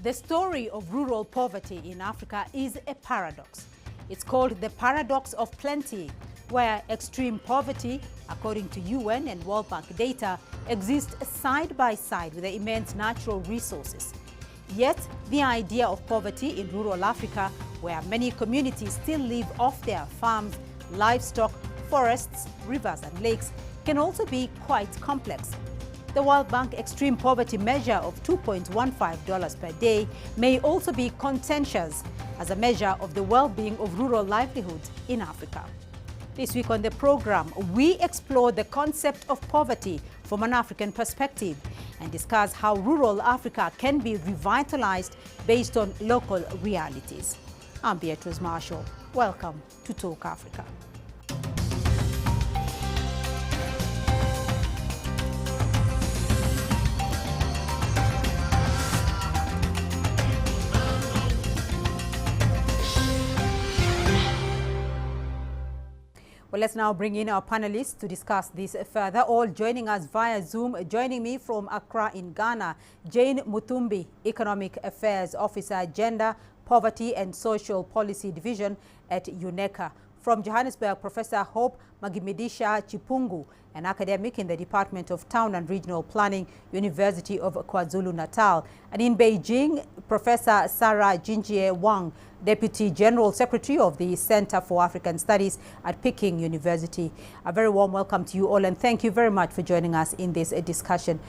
The story of rural poverty in Africa is a paradox. It's called the paradox of plenty, where extreme poverty, according to UN and World Bank data, exists side by side with the immense natural resources. Yet, the idea of poverty in rural Africa, where many communities still live off their farms, livestock, forests, rivers and lakes, can also be quite complex. The World Bank Extreme Poverty measure of $2.15 per day may also be contentious as a measure of the well-being of rural livelihoods in Africa. This week on the program, we explore the concept of poverty from an African perspective and discuss how rural Africa can be revitalized based on local realities. I'm Beatrice Marshall. Welcome to Talk Africa. Well, let's now bring in our panelists to discuss this further, all joining us via Zoom. Joining me from Accra in Ghana, Jane Mutumbi, Economic Affairs Officer, Gender, Poverty and Social Policy Division at UNECA. From Johannesburg, Professor Hope Magimidisha Chipungu, an academic in the Department of Town and Regional Planning, University of KwaZulu-Natal. And in Beijing, Professor Sarah Jinjie Wang, Deputy General Secretary of the Center for African Studies at Peking University. A very warm welcome to you all, and thank you very much for joining us in this discussion.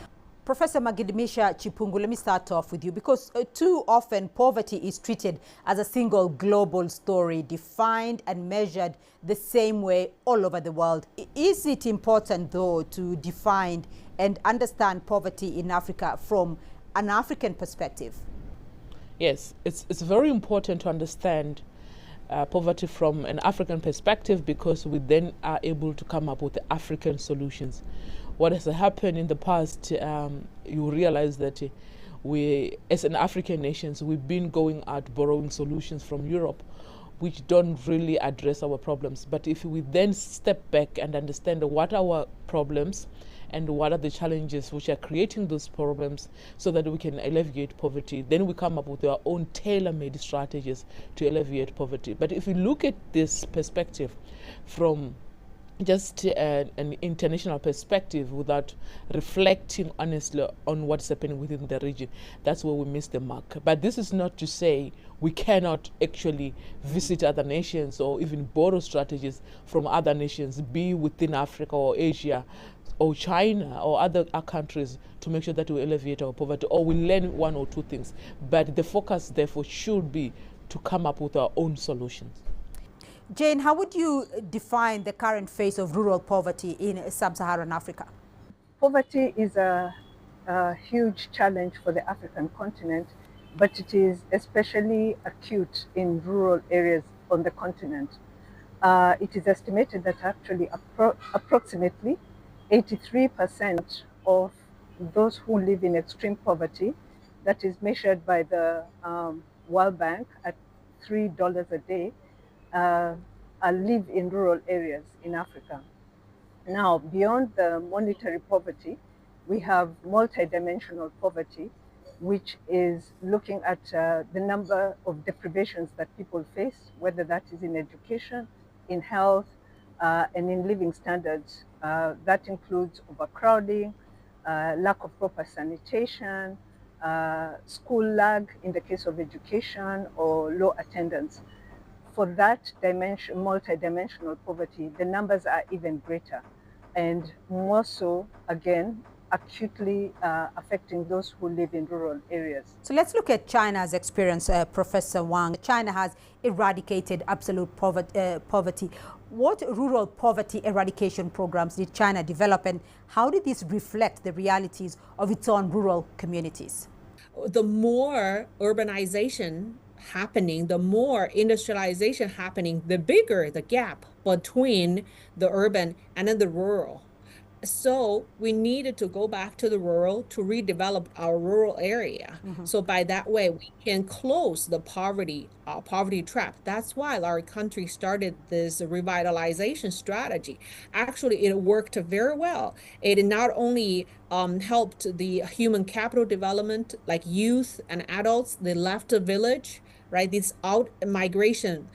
Professor Magidmisha Chipungu, let me start off with you, because too often poverty is treated as a single global story, defined and measured the same way all over the world. Is it important, though, to define and understand poverty in Africa from an African perspective? Yes, it's very important to understand poverty from an African perspective, because we then are able to come up with African solutions. What has happened in the past, you realize that we, as an African nations, we've been going out borrowing solutions from Europe, which don't really address our problems. But if we then step back and understand what are our problems and what are the challenges which are creating those problems so that we can alleviate poverty, then we come up with our own tailor-made strategies to alleviate poverty. But if we look at this perspective from just an international perspective without reflecting honestly on what's happening within the region, that's where we miss the mark. But this is not to say we cannot actually visit other nations or even borrow strategies from other nations, be within Africa or Asia or China or other countries, to make sure that we alleviate our poverty, or we learn one or two things. But the focus, therefore, should be to come up with our own solutions. Jane, how would you define the current phase of rural poverty in sub-Saharan Africa? Poverty is a huge challenge for the African continent, but it is especially acute in rural areas on the continent. It is estimated that actually approximately 83% of those who live in extreme poverty, that is measured by the World Bank at $3 a day, live in rural areas in Africa. Now, beyond the monetary poverty, we have multidimensional poverty, which is looking at the number of deprivations that people face, whether that is in education, in health, and in living standards. That includes overcrowding, lack of proper sanitation, school lag in the case of education, or low attendance. For that dimension, multidimensional poverty, the numbers are even greater, and more so, again, acutely affecting those who live in rural areas. So let's look at China's experience, Professor Wang. China has eradicated absolute poverty. What rural poverty eradication programs did China develop, and how did this reflect the realities of its own rural communities? The more urbanization happening, the more industrialization happening, the bigger the gap between the urban and then the rural. So we needed to go back to the rural to redevelop our rural area. So by that way, we can close the poverty trap. That's why our country started this revitalization strategy. Actually, it worked very well. It not only helped the human capital development, like youth and adults, they left the village, right? This out migration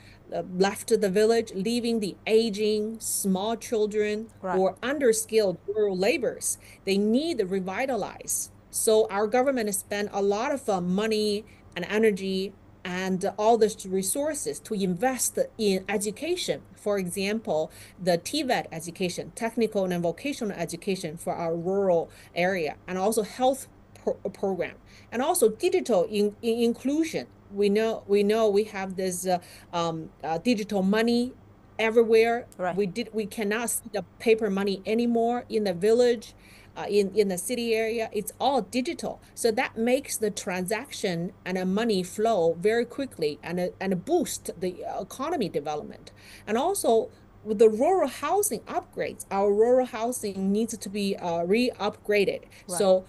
left the village, leaving the aging, small children, Right. or underskilled rural laborers. They need to revitalize. So our government has spent a lot of money and energy and all the resources to invest in education. For example, the TVET education, technical and vocational education for our rural area, and also health program, and also digital inclusion. We know we have this digital money everywhere. Right. We cannot see the paper money anymore in the village, in the city area. It's all digital, so that makes the transaction and the money flow very quickly and boost the economy development. And also with the rural housing upgrades, our rural housing needs to be re-upgraded. Right. So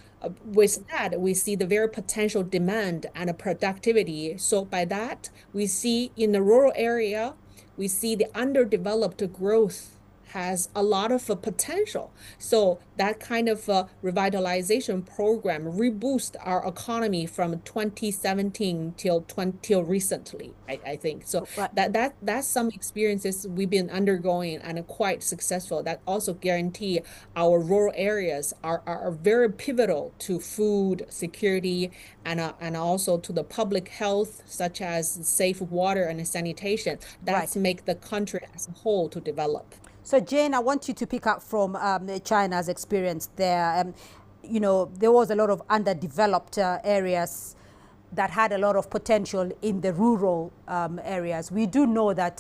with that, we see the very potential demand and productivity. So by that, we see in the rural area, we see the underdeveloped growth has a lot of potential. So that kind of revitalization program reboost our economy from 2017 till recently, I think. So Right. that's some experiences we've been undergoing and are quite successful. That also guarantee our rural areas are very pivotal to food security and also to the public health, such as safe water and sanitation. That's Right. make the country as a whole to develop. So, Jane, I want you to pick up from China's experience there. You know, there was a lot of underdeveloped areas that had a lot of potential in the rural areas. We do know that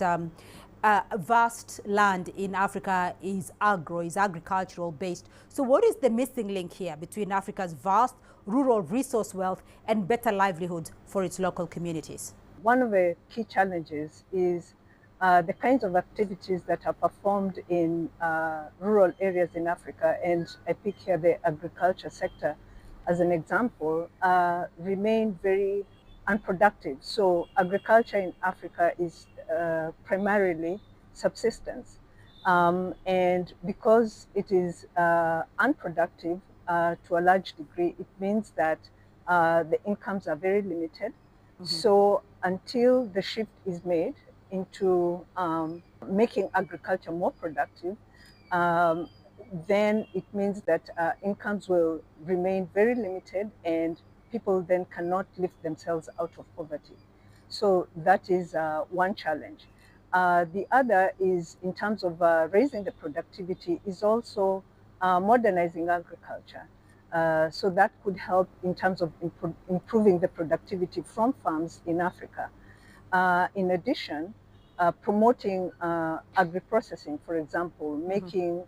vast land in Africa is agricultural based. So what is the missing link here between Africa's vast rural resource wealth and better livelihoods for its local communities? One of the key challenges is the kinds of activities that are performed in rural areas in Africa, and I pick here the agriculture sector as an example, remain very unproductive. So agriculture in Africa is primarily subsistence. And because it is unproductive to a large degree, it means that the incomes are very limited. So until the shift is made into making agriculture more productive, then it means that incomes will remain very limited and people then cannot lift themselves out of poverty. So that is one challenge. The other is in terms of raising the productivity is also modernizing agriculture. So that could help in terms of improving the productivity from farms in Africa. In addition, promoting agri-processing, for example, making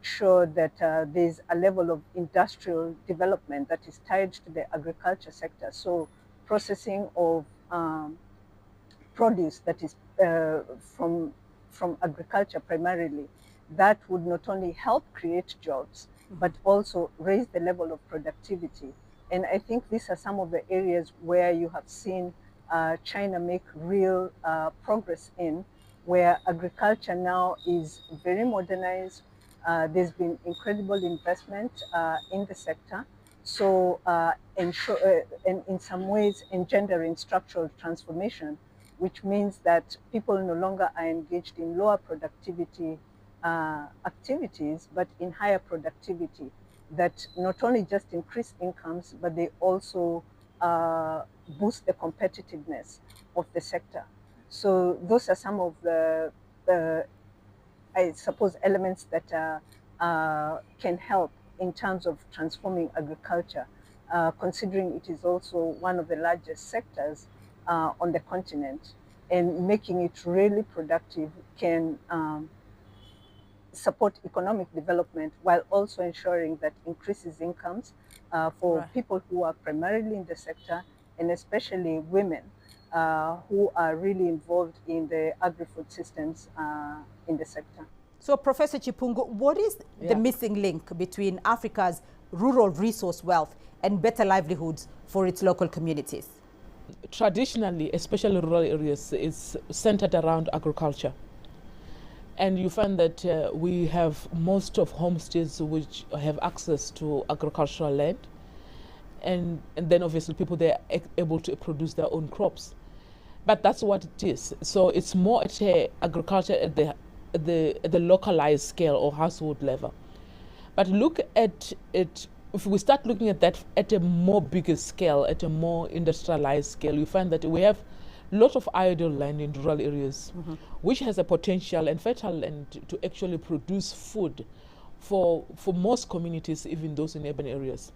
sure that there's a level of industrial development that is tied to the agriculture sector. So processing of produce that is from agriculture primarily, that would not only help create jobs, but also raise the level of productivity. And I think these are some of the areas where you have seen China make real progress in, where agriculture now is very modernized. There's been incredible investment in the sector. So, and in some ways engendering structural transformation, which means that people no longer are engaged in lower productivity activities, but in higher productivity that not only just increase incomes, but they also boost the competitiveness of the sector. So those are some of the, I suppose, elements that can help in terms of transforming agriculture, considering it is also one of the largest sectors on the continent, and making it really productive can support economic development while also ensuring that increases incomes for people who are primarily in the sector, and especially women who are really involved in the agri-food systems in the sector. So, Professor Chipungu, what is the missing link between Africa's rural resource wealth and better livelihoods for its local communities? Traditionally, especially rural areas, it's centered around agriculture. And you find that we have most of homesteads which have access to agricultural land. And then obviously people, they're able to produce their own crops. But that's what it is. So it's more at agriculture at the localized scale or household level. But look at it, if we start looking at that at a more bigger scale, at a more industrialized scale, you find that we have a lot of idle land in rural areas, which has a potential and fertile land to actually produce food for most communities, even those in urban areas.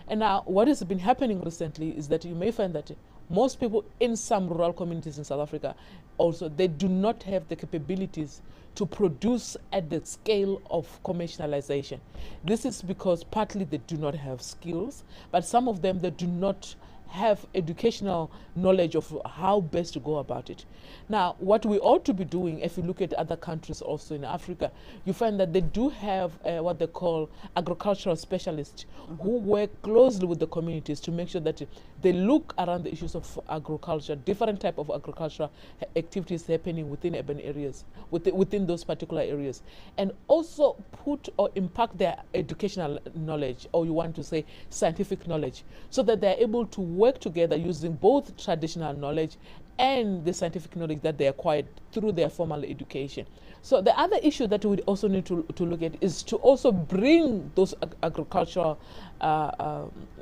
And now what has been happening recently is that you may find that most people in some rural communities in South Africa also, they do not have the capabilities to produce at the scale of commercialization. This is because partly they do not have skills, but some of them, they do not have educational knowledge of how best to go about it. Now, what we ought to be doing, if you look at other countries also in Africa, you find that they do have what they call agricultural specialists who work closely with the communities to make sure that they look around the issues of agriculture, different type of agricultural activities happening within urban areas, within those particular areas, and also put or impact their educational knowledge, or you want to say scientific knowledge, so that they're able to work together using both traditional knowledge and the scientific knowledge that they acquired through their formal education. So the other issue that we also need to look at is to also bring those agricultural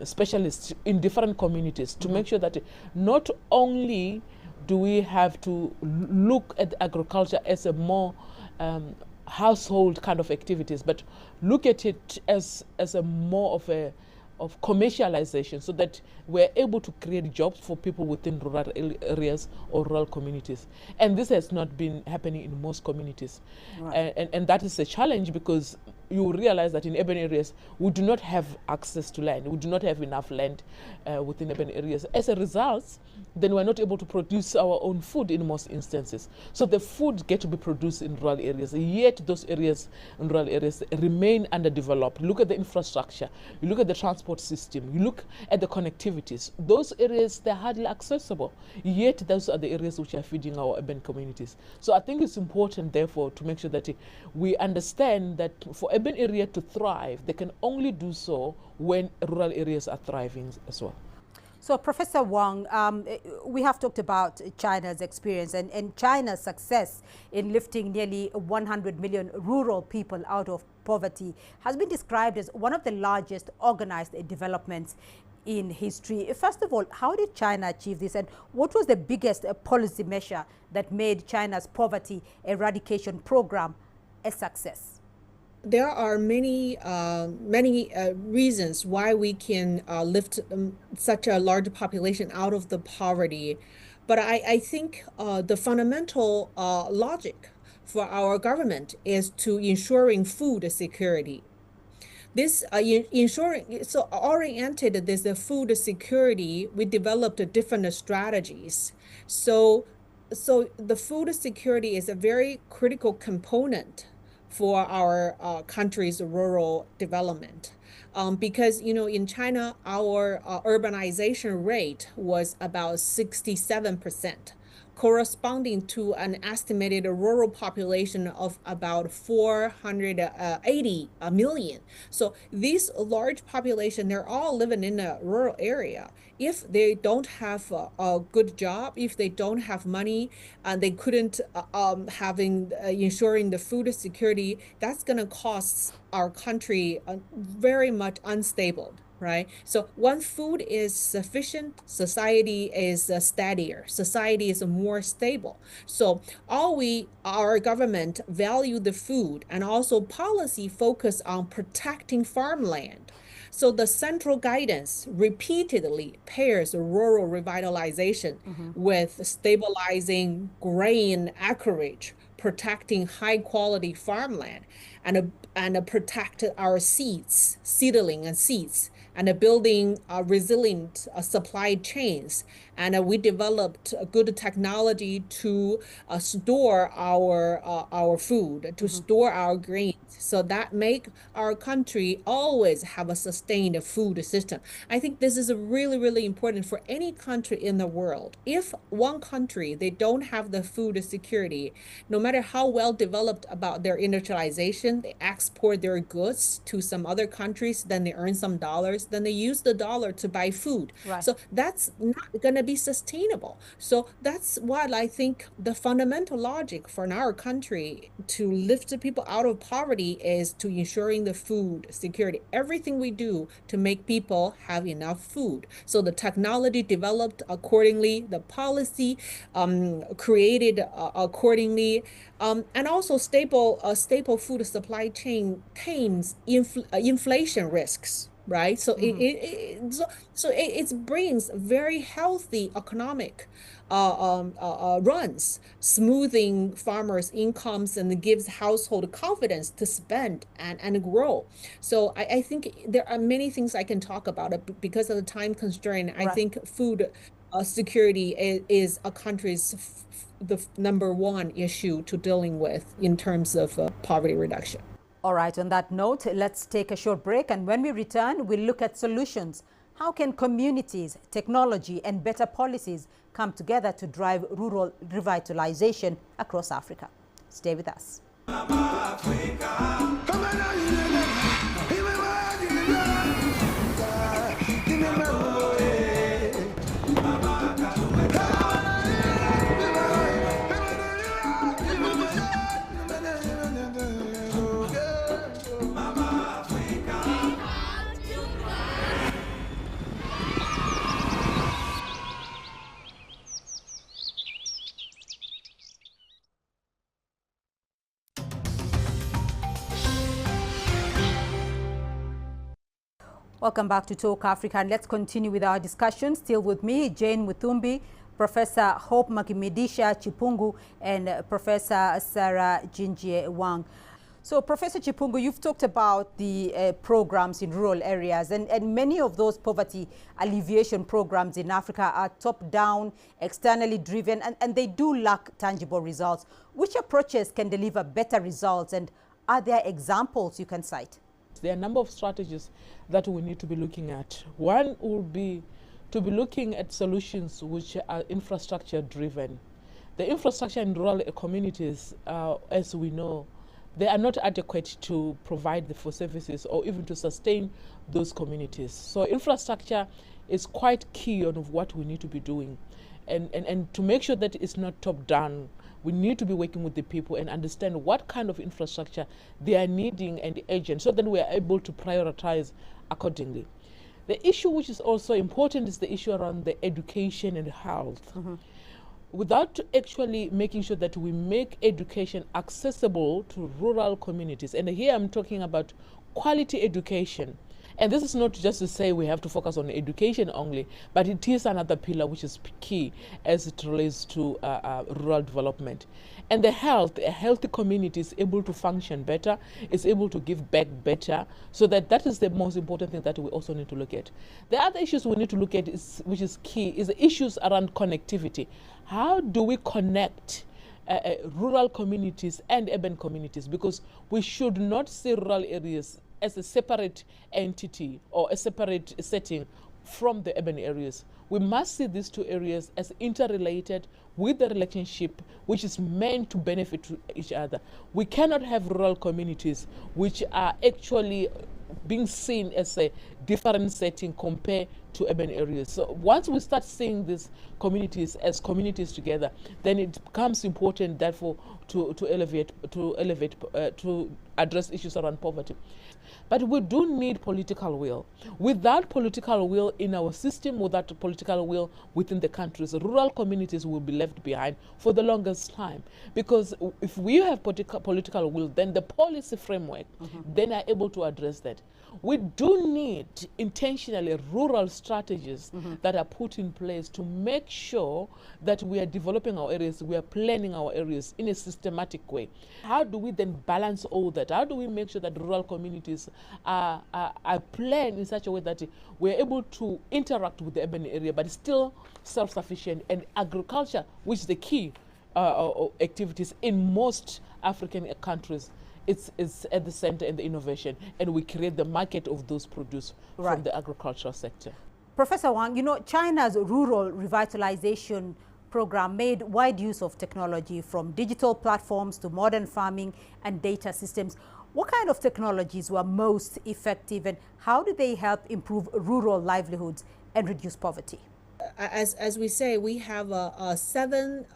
specialists in different communities to make sure that not only do we have to look at agriculture as a more household kind of activities, but look at it as a more of commercialization, so that we're able to create jobs for people within rural areas or rural communities. And this has not been happening in most communities. Right. And that is a challenge, because you realize that in urban areas, we do not have access to land. We do not have enough land within urban areas. As a result, then we're not able to produce our own food in most instances. So the food gets to be produced in rural areas, yet those areas in rural areas remain underdeveloped. Look at the infrastructure, you look at the transport system, you look at the connectivities. Those areas, they're hardly accessible, yet those are the areas which are feeding our urban communities. So I think it's important, therefore, to make sure that we understand that for urban area to thrive, they can only do so when rural areas are thriving as well. So, Professor Wang, we have talked about China's experience and China's success in lifting nearly 100 million rural people out of poverty has been described as one of the largest organized developments in history. First of all, how did China achieve this, and what was the biggest policy measure that made China's poverty eradication program a success? There are many reasons why we can lift such a large population out of the poverty. But I think the fundamental logic for our government is to ensuring food security. This ensuring, so oriented this food security, we developed different strategies. So the food security is a very critical component for our country's rural development. Because, you know, in China, our urbanization rate was about 67%, corresponding to an estimated rural population of about 480 million. So this large population, they're all living in a rural area. If they don't have a good job, if they don't have money, and they couldn't ensuring the food security, that's going to cost our country very much unstable. Right? So when food is sufficient, society is steadier, society is more stable. So our government value the food, and also policy focus on protecting farmland. So the central guidance repeatedly pairs rural revitalization with stabilizing grain acreage, protecting high quality farmland, and protect our seedling and seeds, and building resilient supply chains, and we developed a good technology to store our food, to store our grains. So that make our country always have a sustained food system. I think this is really, really important for any country in the world. If one country, they don't have the food security, no matter how well developed about their industrialization, they export their goods to some other countries, then they earn some dollars, then they use the dollar to buy food. Right. So that's not going to be sustainable. So that's what I think the fundamental logic for our country to lift the people out of poverty is to ensuring the food security. Everything we do to make people have enough food. So the technology developed accordingly, the policy created accordingly, and also stable food supply chain tames inflation risks. Right, so it brings very healthy economic runs, smoothing farmers' incomes and gives household confidence to spend and grow. So I think there are many things I can talk about it because of the time constraint. Right. I think food security is a country's the #1 issue to dealing with in terms of poverty reduction. All right, on that note, let's take a short break, and when we return, we'll look at solutions. How can communities, technology, and better policies come together to drive rural revitalization across Africa? Stay with us. Welcome back to Talk Africa, and let's continue with our discussion. Still with me, Jane Mutumbi, Professor Hope Makimedisha Chipungu, and Professor Sarah Jinjie Wang. So, Professor Chipungu, you've talked about the programs in rural areas, and many of those poverty alleviation programs in Africa are top-down, externally driven, and they do lack tangible results. Which approaches can deliver better results, and are there examples you can cite? There are a number of strategies that we need to be looking at. One will be to be looking at solutions which are infrastructure driven. The infrastructure in rural communities, as we know, they are not adequate to provide the full services or even to sustain those communities. So infrastructure is quite key on what we need to be doing. And to make sure that it's not top down, we need to be working with the people and understand what kind of infrastructure they are needing and urgent, so that we are able to prioritize accordingly. The issue which is also important is the issue around the education and health. Without actually making sure that we make education accessible to rural communities. And here I'm talking about quality education. And this is not just to say we have to focus on education only, but it is another pillar which is key as it relates to rural development. And the healthy community is able to function better, is able to give back better, so that is the most important thing that we also need to look at. The other issues we need to look at, which is key, is the issues around connectivity. How do we connect rural communities and urban communities? Because we should not see rural areas as a separate entity or a separate setting from the urban areas. We must see these two areas as interrelated with the relationship which is meant to benefit each other. We cannot have rural communities which are actually being seen as a different setting compared to urban areas. So once we start seeing these communities as communities together, then it becomes important, therefore, to address issues around poverty. But we do need political will. Without political will in our system, without political will within the countries, rural communities will be left behind for the longest time. Because if we have political will, then the policy framework then are able to address that. we do need intentionally rural strategies that are put in place to make sure that we are developing our areas, we are planning our areas in a systematic way. How do we then balance all that? How do we make sure that rural communities are planned in such a way that we're able to interact with the urban area but still self-sufficient, and agriculture, which is the key activities in most African countries, it's at the center in the innovation, and we create the market of those produce from the agricultural sector. Professor Wang, you know, China's rural revitalization program made wide use of technology, from digital platforms to modern farming and data systems. What kind of technologies were most effective, and how do they help improve rural livelihoods and reduce poverty? As we say, we have seven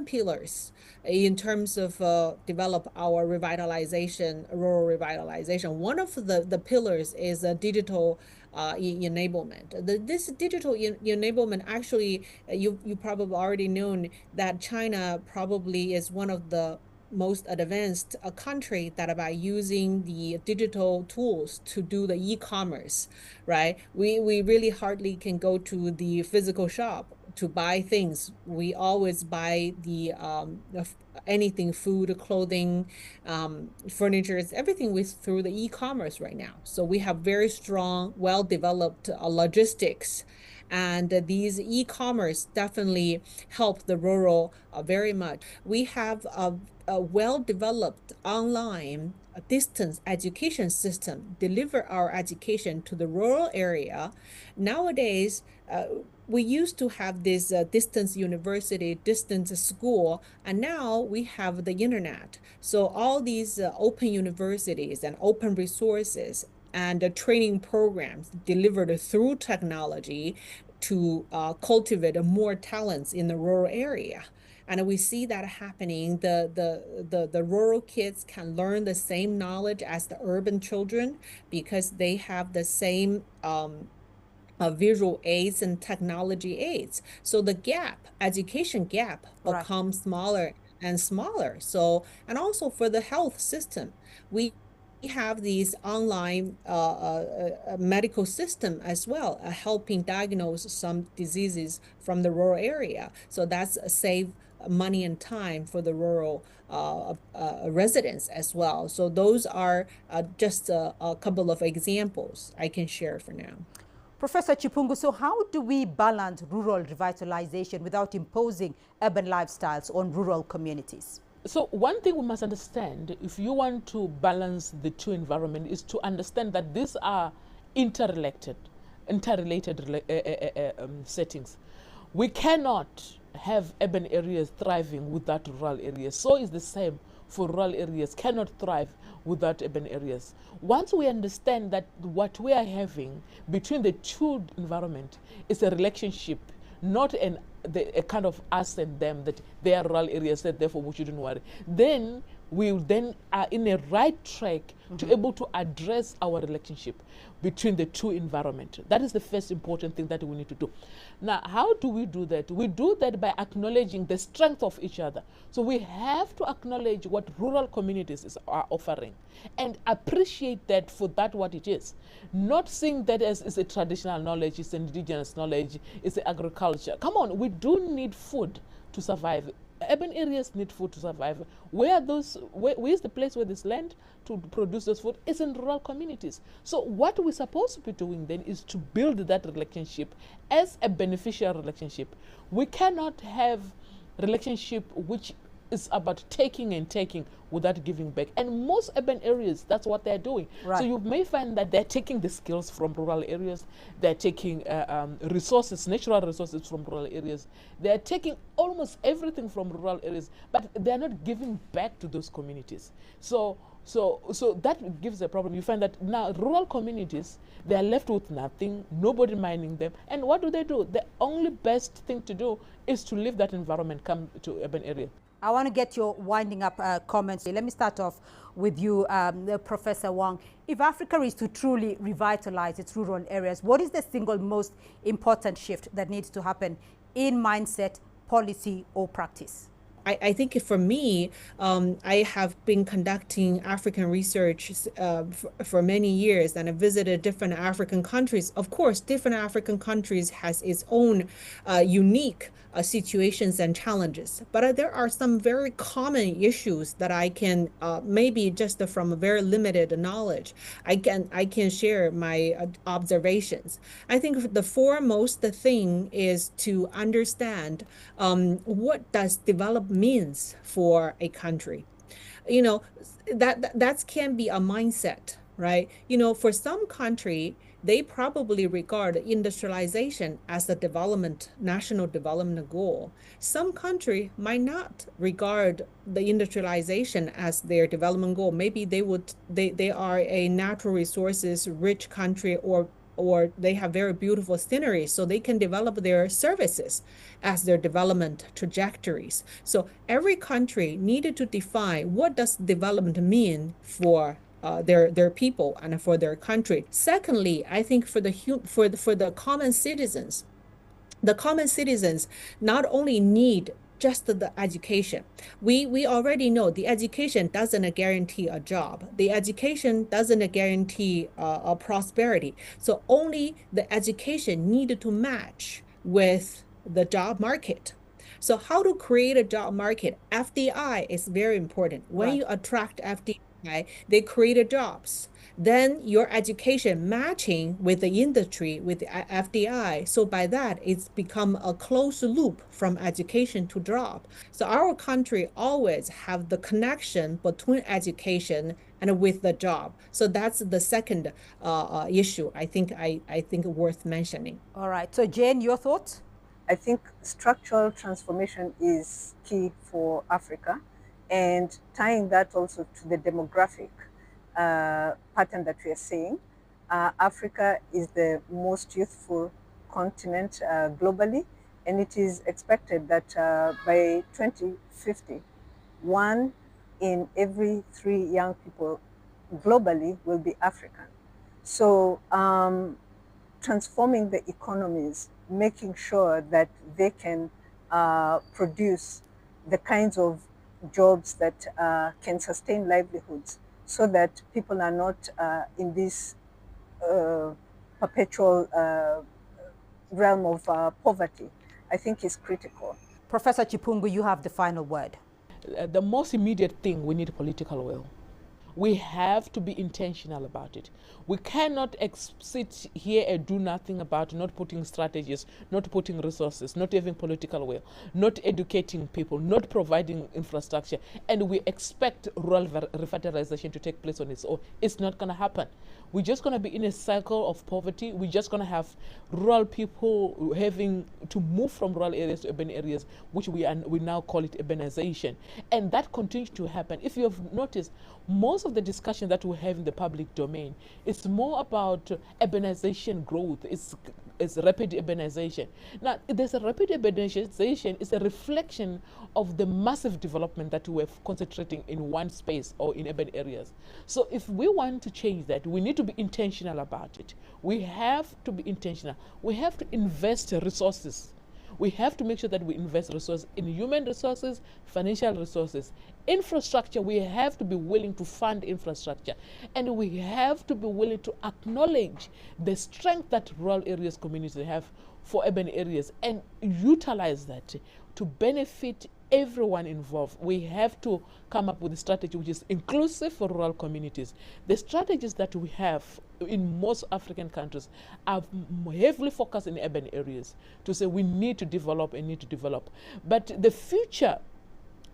pillars in terms of develop our revitalization, rural revitalization. One of the pillars is digital enablement. This digital enablement, actually, you probably already known that China probably is one of the most advanced country that by using the digital tools to do the e-commerce, right? We really hardly can go to the physical shop to buy things. We always buy the anything, food, clothing, furniture, everything through the e-commerce right now. So we have very strong, well-developed logistics. And these e-commerce definitely help the rural very much. We have a well-developed online distance education system, deliver our education to the rural area. Nowadays, we used to have this distance university, distance school, and now we have the internet. So all these open universities and open resources and training programs delivered through technology to cultivate more talents in the rural area. And we see that happening. The rural kids can learn the same knowledge as the urban children because they have the same visual aids and technology aids. So the gap, education gap, becomes smaller and smaller. So, and also for the health system, we have these online medical system as well, helping diagnose some diseases from the rural area. So that's save money and time for the rural residents as well. So those are just a couple of examples I can share for now. Professor Chipungu, so how do we balance rural revitalization without imposing urban lifestyles on rural communities? So one thing we must understand, if you want to balance the two environments, is to understand that these are interrelated settings. We cannot have urban areas thriving without rural areas. So is the same for rural areas cannot thrive without urban areas. Once we understand that what we are having between the two environments is a relationship, not a kind of us and them, that they are rural areas, that therefore we shouldn't worry, then we then are in a right track to able to address our relationship between the two environments. That is the first important thing that we need to do. Now, how do we do that? We do that by acknowledging the strength of each other. So we have to acknowledge what rural communities are offering and appreciate that for that what it is. Not seeing that as a traditional knowledge, it's indigenous knowledge, it's agriculture. Come on, we do need food to survive. Urban areas need food to survive. Where is the place where there's land to produce those food? It's in rural communities. So what we're supposed to be doing then is to build that relationship as a beneficial relationship. We cannot have relationship which is about taking and taking without giving back. And most urban areas, that's what they're doing. Right. So you may find that they're taking the skills from rural areas, they're taking resources, natural resources from rural areas, they're taking almost everything from rural areas, but they're not giving back to those communities. So that gives a problem. You find that now rural communities, they're left with nothing, nobody minding them. And what do? The only best thing to do is to leave that environment, come to urban area. I want to get your winding up comments. Let me start off with you, Professor Wang. If Africa is to truly revitalize its rural areas, what is the single most important shift that needs to happen in mindset, policy, or practice? I think for me, I have been conducting African research for many years, and I visited different African countries. Of course, different African countries has its own unique situations and challenges. But there are some very common issues that I can maybe just from a very limited knowledge, I can share my observations. I think the foremost thing is to understand what does develop means for a country. You know, that can be a mindset, right? You know, for some country, they probably regard industrialization as the national development goal. Some country might not regard the industrialization as their development goal. Maybe they are a natural resources rich country, or they have very beautiful scenery, so they can develop their services as their development trajectories. So every country needed to define what does development mean for their people and for their country. Secondly, I think for the common citizens, not only need just the education. We already know the education doesn't guarantee a job. The education doesn't guarantee a prosperity. So only the education needed to match with the job market. So how to create a job market? FDI is very important. When you attract FDI, they create jobs. Then your education matching with the industry, with the FDI. So by that, it's become a closed loop from education to job. So our country always have the connection between education and with the job. So that's the second issue I think worth mentioning. All right. So Jane, your thoughts? I think structural transformation is key for Africa, and tying that also to the demographic pattern that we are seeing. Africa is the most youthful continent globally, and it is expected that by 2050, 1 in every 3 young people globally will be African. So transforming the economies, making sure that they can produce the kinds of jobs that can sustain livelihoods, so that people are not in this perpetual realm of poverty, I think is critical. Professor Chipungu, you have the final word. The most immediate thing, we need political will. We have to be intentional about it. We cannot sit here and do nothing about not putting strategies, not putting resources, not having political will, not educating people, not providing infrastructure, and we expect rural revitalization to take place on its own. It's not going to happen. We're just going to be in a cycle of poverty. We're just going to have rural people having to move from rural areas to urban areas, which we now call it urbanization. And that continues to happen. If you have noticed, most of the discussion that we have in the public domain is more about urbanization growth. It's rapid urbanization. Now, there's a rapid urbanization is a reflection of the massive development that we're concentrating in one space or in urban areas. So if we want to change that, we need to be intentional about it. We have to be intentional. We have to invest resources. We have to make sure that we invest resources in human resources, financial resources. Infrastructure, we have to be willing to fund infrastructure. And we have to be willing to acknowledge the strength that rural areas communities have for urban areas and utilize that to benefit everyone involved. We have to come up with a strategy which is inclusive for rural communities. The strategies that we have in most African countries are heavily focused in urban areas to say we need to develop and need to develop. But the future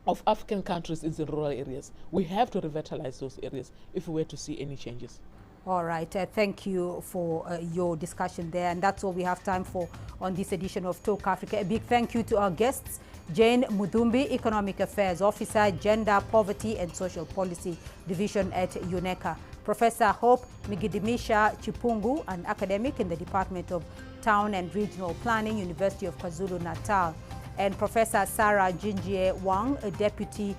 of African countries is in rural areas. We have to revitalize those areas if we were to see any changes. All right, thank you for your discussion there. And that's all we have time for on this edition of Talk Africa. A big thank you to our guests, Jane Mutumbi, Economic Affairs Officer, Gender, Poverty and Social Policy Division at UNECA. Professor Hope Migidimisha Chipungu, an academic in the Department of Town and Regional Planning, University of KwaZulu-Natal. And Professor Sarah Jinjie Wang, a Deputy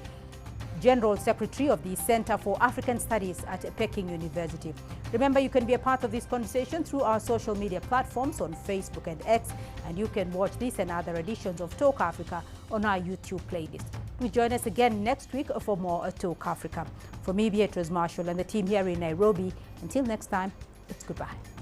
General Secretary of the Center for African Studies at Peking University. Remember, you can be a part of this conversation through our social media platforms on Facebook and X, and you can watch this and other editions of Talk Africa on our YouTube playlist. Do join us again next week for more Talk Africa. For me, Beatrice Marshall, and the team here in Nairobi, until next time, it's goodbye.